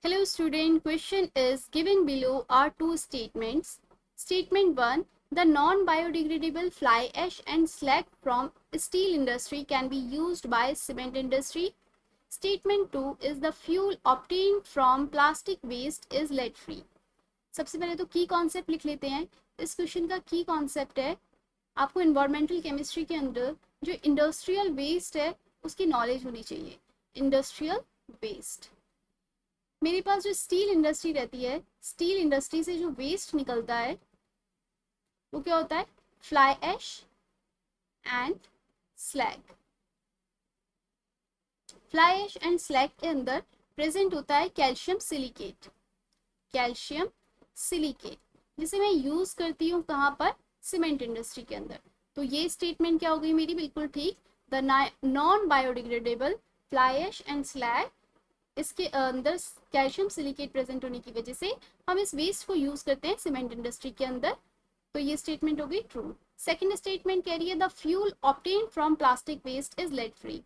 Hello student, question is given below are two statements. Statement 1, the non-biodegradable fly ash and slag from steel industry can be used by cement industry. Statement 2 is the fuel obtained from plastic waste is lead free. सबसे पहले तो की concept लिख लेते हैं. इस question का की कॉन्सेप्ट है आपको इन्वायरमेंटल केमिस्ट्री के अंदर जो इंडस्ट्रियल वेस्ट है उसकी नॉलेज होनी चाहिए. इंडस्ट्रियल वेस्ट, मेरे पास जो स्टील इंडस्ट्री रहती है, स्टील इंडस्ट्री से जो वेस्ट निकलता है वो क्या होता है? Fly ash and slag. Fly ash and slag के अंदर प्रेजेंट होता है कैल्शियम सिलिकेट. कैल्शियम सिलिकेट जिसे मैं यूज करती हूँ कहाँ पर? सीमेंट इंडस्ट्री के अंदर. तो ये स्टेटमेंट क्या हो गई मेरी? बिल्कुल ठीक. The non biodegradable fly ash and slag, इसके अंदर कैल्शियम सिलिकेट प्रेजेंट होने की वजह से हम इस वेस्ट को यूज करते हैं सीमेंट इंडस्ट्री के अंदर. तो ये स्टेटमेंट हो गई ट्रू. सेकंड स्टेटमेंट कह रही है the fuel obtain from plastic waste is lead free.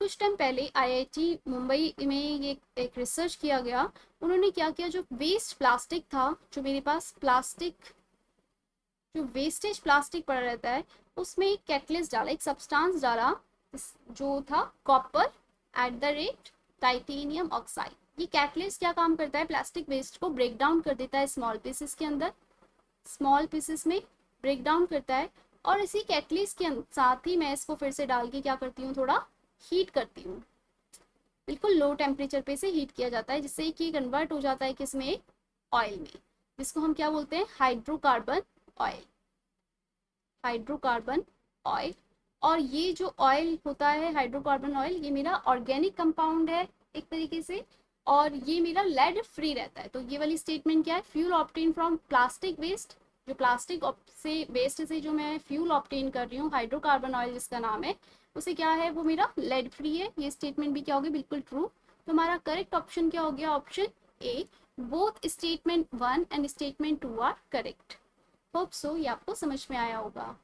कुछ टाइम पहले आईआईटी मुंबई में ये एक रिसर्च किया गया. उन्होंने क्या किया, जो वेस्ट प्लास्टिक था, जो मेरे पास प्लास्टिक, जो वेस्टेज प्लास्टिक पड़ा रहता है, उसमें एक कैटलिस्ट डाला, एक सब्सटेंस डाला जो था copper at the rate titanium oxide. ये कैटलिस्ट क्या काम करता है? प्लास्टिक वेस्ट को ब्रेक डाउन कर देता है स्मॉल पीसेस के अंदर, स्मॉल पीसेस में ब्रेक डाउन करता है. और इसी कैटलिस्ट के साथ ही मैं इसको फिर से डाल के क्या करती हूँ, थोड़ा हीट करती हूँ. बिल्कुल लो टेम्परेचर पे से हीट किया जाता है जिससे कि कन्वर्ट हो जाता है किसमें? ऑयल में, जिसको हम क्या बोलते हैं? Hydrocarbon oil. Hydrocarbon oil. और ये जो ऑयल होता है हाइड्रोकार्बन ऑयल, ये मेरा ऑर्गेनिक कंपाउंड है एक तरीके से, और ये मेरा लेड फ्री रहता है. तो ये वाली स्टेटमेंट क्या है? Fuel obtain from plastic waste, जो प्लास्टिक से वेस्ट से जो मैं फ्यूल ऑब्टेन कर रही हूँ, हाइड्रोकार्बन ऑयल जिसका नाम है, उसे क्या है? वो मेरा लेड फ्री है. ये स्टेटमेंट भी क्या होगी? बिल्कुल ट्रू. तो हमारा करेक्ट ऑप्शन क्या हो गया? Option A. Both statement 1 and statement 2 are correct. Hope so ये आपको समझ में आया होगा.